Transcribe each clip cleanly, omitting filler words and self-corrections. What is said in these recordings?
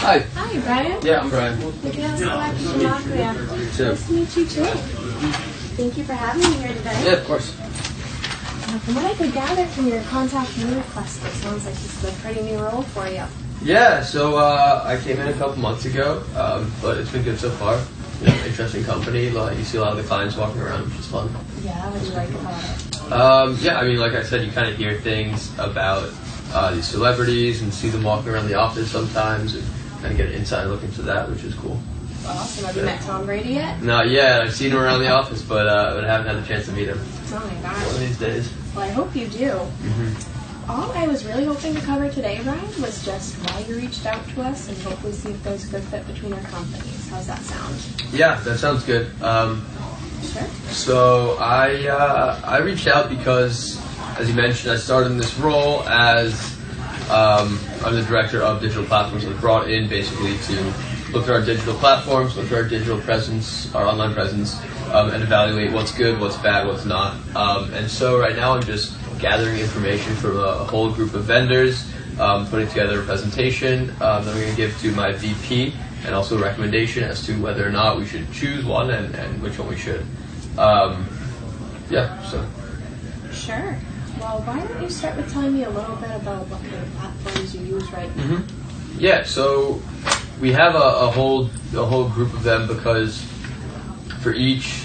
Hi. Hi, Brian. Yeah, I'm Brian. Mikala, Skalecki from Mikala. Nice to meet you too. Thank you for having me here today. Yeah, of course. From what I could gather from your contact me request, it sounds like this is a pretty new role for you. Yeah, so I came in a couple months ago, but it's been good so far. You know, interesting company. You see a lot of the clients walking around, which is fun. Yeah, what do you like about it? Yeah, I mean, like I said, you kind of hear things about these celebrities and see them walking around the office sometimes, and kind of get an inside look into that, which is cool. Awesome. Have you met Tom Brady yet? Not yet. I've seen him around the office, but I haven't had the chance to meet him. Oh my gosh. One of these days. Well, I hope you do. All I was really hoping to cover today, Brian, was just why you reached out to us and hopefully see if there's a good fit between our companies. How's that sound? Yeah, that sounds good. Sure. So I reached out because, as you mentioned, I started in this role as I'm the director of digital platforms. I was brought in basically to look at our digital platforms, look at our digital presence, our online presence, and evaluate what's good, what's bad, what's not. And so right now I'm just gathering information from a whole group of vendors, putting together a presentation that I'm going to give to my VP, and also a recommendation as to whether or not we should choose one and which one we should. Yeah, so. Sure. Well, why don't you start with telling me a little bit about what kind of platforms you use right now? Yeah, so we have a whole group of them because for each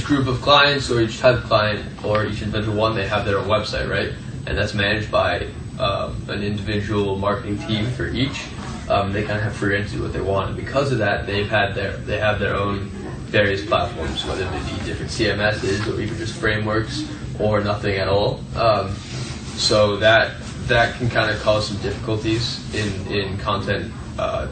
group of clients or each type of client or each individual one, they have their own website, right? And that's managed by an individual marketing team for each. They kind of have free rein to do what they want, and because of that, they have their own various platforms, whether they be different CMSs or even just frameworks or nothing at all. So that can kind of cause some difficulties in content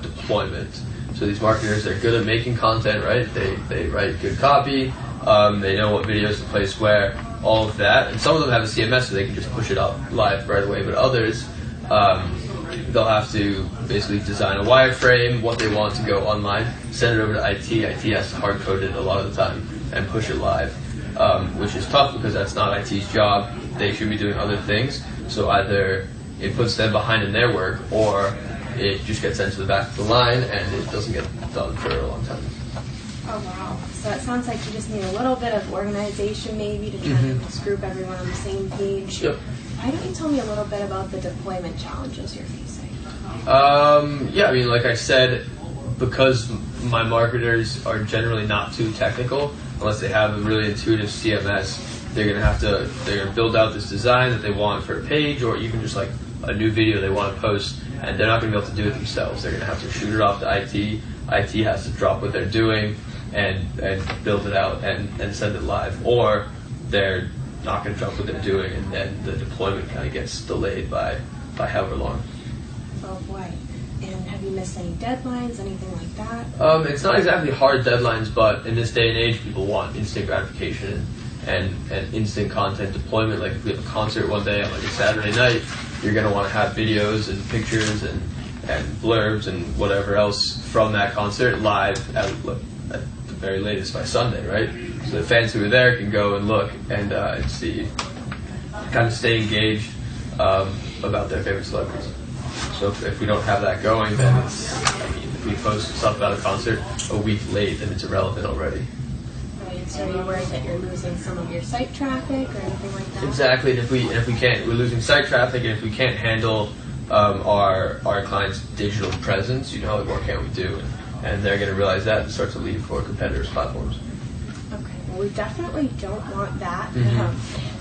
deployment. So these marketers, they're good at making content, right? They write good copy. They know what videos to place where, all of that. And some of them have a CMS so they can just push it up live right away. But others, they'll have to basically design a wireframe, what they want to go online, send it over to IT. IT has to hard code it a lot of the time and push it live, which is tough because that's not IT's job. They should be doing other things. So either it puts them behind in their work, or it just gets sent to the back of the line and it doesn't get done for a long time. Oh wow. So it sounds like you just need a little bit of organization maybe to try to just group everyone on the same page. Yep. Why don't you tell me a little bit about the deployment challenges you're facing? Yeah, I mean, like I said, because my marketers are generally not too technical, unless they have a really intuitive CMS, they're gonna build out this design that they want for a page, or even just like a new video they want to post, and they're not gonna be able to do it themselves. They're gonna have to shoot it off to IT. IT has to drop what they're doing and build it out and send it live, or they're not going to drop what they're doing, and then the deployment kind of gets delayed by however long. Oh boy. And have you missed any deadlines, anything like that? It's not exactly hard deadlines, but in this day and age, people want instant gratification and instant content deployment. Like if we have a concert one day on like a Saturday night, you're going to want to have videos and pictures and blurbs and whatever else from that concert live at the very latest by Sunday, right? So the fans who are there can go and look and see, kind of stay engaged about their favorite celebrities. So if we don't have that going, then if we post stuff about a concert a week late, then it's irrelevant already. Right. So are you worried that you're losing some of your site traffic or anything like that? Exactly. And if we can't, we're losing site traffic, and if we can't handle our clients' digital presence, like what can we do? And they're going to realize that and start to leave for competitors' platforms. Okay, well, we definitely don't want that.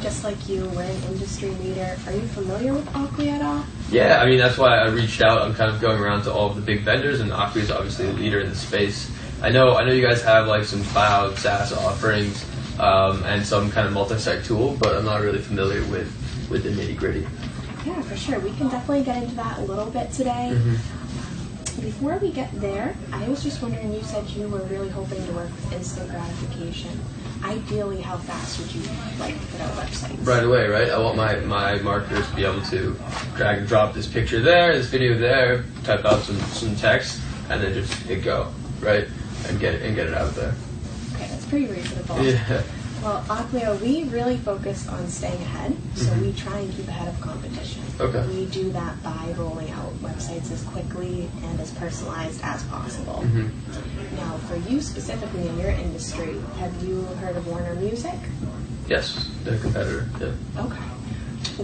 Just like you, we're an industry leader. Are you familiar with Acquia at all? Yeah, I mean, that's why I reached out. I'm kind of going around to all of the big vendors, and Acquia is obviously a leader in the space. I know you guys have like some cloud SaaS offerings and some kind of multi-site tool, but I'm not really familiar with the nitty-gritty. Yeah, for sure. We can definitely get into that a little bit today. Before we get there, I was just wondering, you said you were really hoping to work with instant gratification. Ideally, how fast would you like to put out websites? Right away, right? I want my marketers to be able to drag and drop this picture there, this video there, type out some text, and then just hit go, right? And get it out there. Okay, that's pretty reasonable. Yeah. Well, Aclio, we really focus on staying ahead, so we try and keep ahead of competition. Okay. We do that by rolling out websites as quickly and as personalized as possible. Now, for you specifically in your industry, have you heard of Warner Music? Yes, they're a competitor. Yeah. Okay.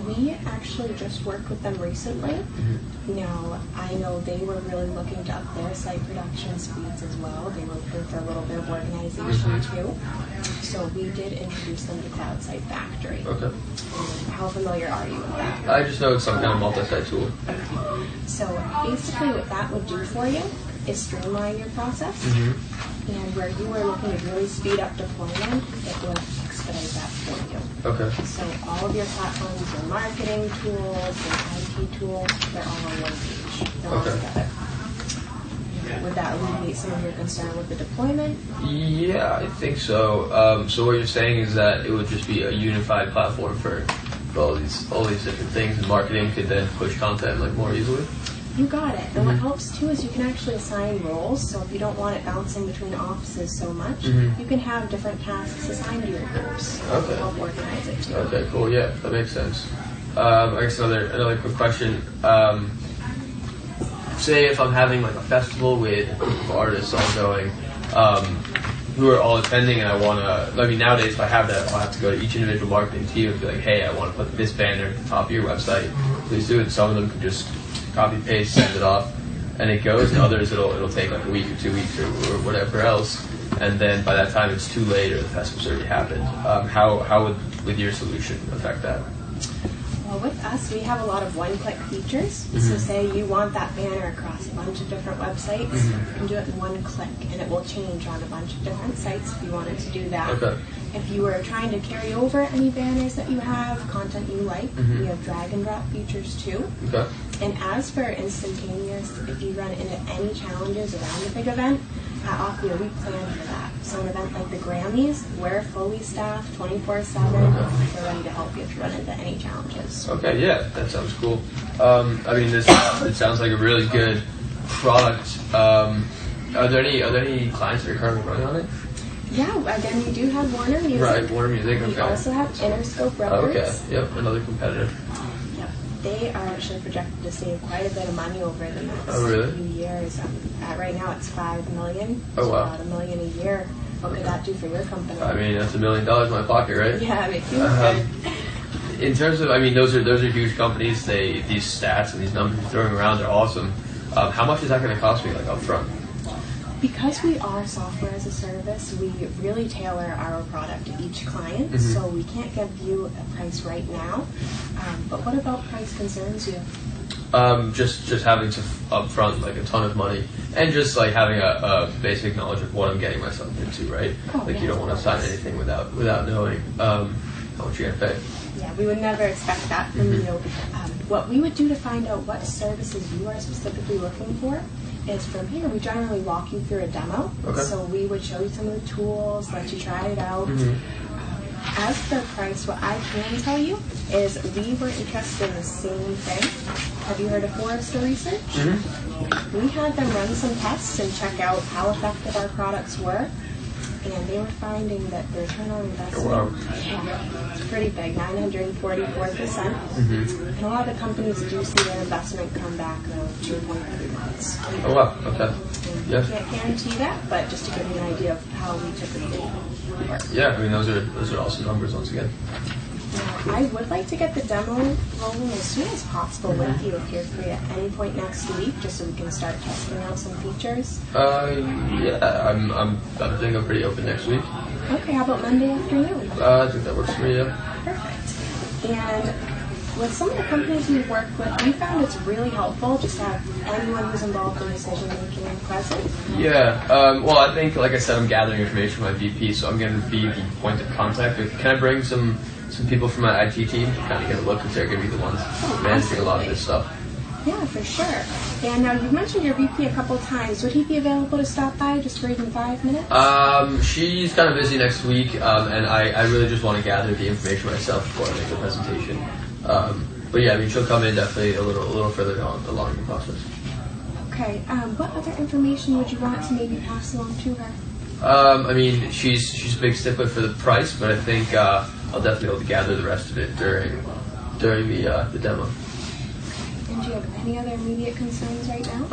We actually just worked with them recently. Now, I know they were really looking to up their site production speeds as well. They were looking for a little bit of organization too. So we did introduce them to Cloud Site Factory. Okay. How familiar are you with that? I just know it's some kind of multi-site tool. Okay. So basically what that would do for you is streamline your process. And where you were looking to really speed up deployment, it will expedite that for you. Okay. So all of your platforms, your marketing tools, your IT tools, they're all on one page. They're all together. Would that alleviate some of your concern with the deployment? Yeah, I think so. So what you're saying is that it would just be a unified platform for all these different things, and marketing could then push content like more easily. You got it. And what helps too is you can actually assign roles. So if you don't want it bouncing between offices so much, you can have different tasks assigned to your groups. Okay. To help organize it too. Okay, cool. Yeah, that makes sense. I guess another quick question. Say if I'm having like a festival with a group of artists all going, who are all attending, and nowadays if I have that, I'll have to go to each individual marketing team and be like, hey, I want to put this banner at the top of your website. Please do it. Some of them can just copy paste, send it off, and it goes. And others it'll take like a week or 2 weeks or whatever else, and then by that time it's too late or the festival's already happened. How would your solution affect that? Well, with us, we have a lot of one-click features. So say you want that banner across a bunch of different websites, you can do it in one click, and it will change on a bunch of different sites if you wanted to do that. Okay. If you were trying to carry over any banners that you have, content you like, we have drag and drop features too. Okay. And as for instantaneous, if you run into any challenges around a big event, at Aclio, we plan for that. So an event like the Grammys, we're fully staffed 24/7. We're ready to help you if you run into any challenges. Okay, yeah, that sounds cool. It sounds like a really good product. Are there any clients that are currently running on it? Yeah, again, we do have Warner Music. Right, Warner Music, okay. We also have Interscope Records. Okay, yep, another competitor. Yep. They are actually projected to save quite a bit of money over the next few years. Right now it's $5 million. Oh, wow. About $1 million a year. What could that do for your company? I mean, that's $1 million in my pocket, right? Yeah, it feels good. In terms of, those are huge companies. These stats and these numbers you're throwing around are awesome. How much is that going to cost me, like up front? Because we are software as a service, we really tailor our product to each client, so we can't give you a price right now. But what about price concerns you? Just having to upfront like a ton of money, and just like having a basic knowledge of what I'm getting myself into, right? You don't want to sign anything without knowing how much you're gonna pay. Yeah, we would never expect that from you. What we would do to find out what services you are specifically looking for is from here, we generally walk you through a demo. Okay. So we would show you some of the tools, let you try it out. As for price, what I can tell you is we were interested in the same thing. Have you heard of Forrester Research? We had them run some tests and check out how effective our products were. And they were finding that the return on investment, it's pretty big, 944%. And a lot of the companies do see their investment come back around 2.3 months. Oh wow, okay. Yeah. Can't guarantee that, but just to give you an idea of how we typically work. Yeah, those are awesome numbers once again. Now, I would like to get the demo rolling as soon as possible with you if you're free at any point next week, just so we can start testing out some features. Yeah, I'm think I'm pretty open next week. Okay, how about Monday afternoon? I think that works for me, yeah. Perfect. And with some of the companies we've worked with, we found it's really helpful just to have anyone who's involved in decision making present. Yeah, well, I think, like I said, I'm gathering information from my VP, so I'm going to be the point of contact. Can I bring some people from my IT team to kind of get a look, because they're going to be the ones managing a lot of this stuff? Yeah, for sure. And now you've mentioned your VP a couple times. Would he be available to stop by just for even 5 minutes? She's kind of busy next week, and I really just want to gather the information myself before I make the presentation. But yeah, she'll come in definitely a little further along in the process. Okay. What other information would you want to maybe pass along to her? I mean, she's a big stickler for the price, but I think I'll definitely be able to gather the rest of it during the demo. And do you have any other immediate concerns right now?